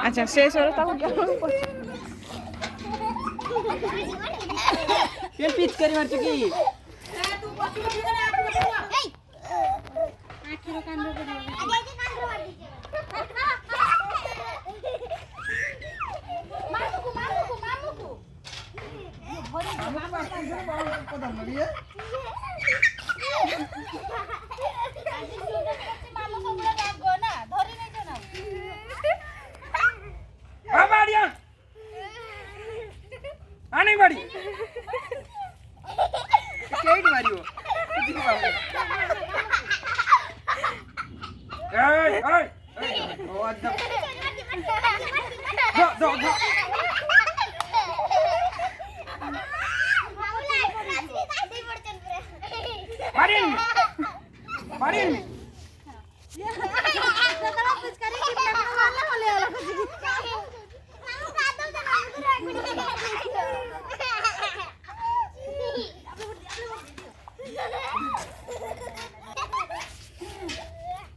আচ্ছা শেষ হলো তখন ये पिच करी मार चुकी आने बाड़ी केट मारियो किसी को बाबू ओ अद्दा दो मारिन मारिन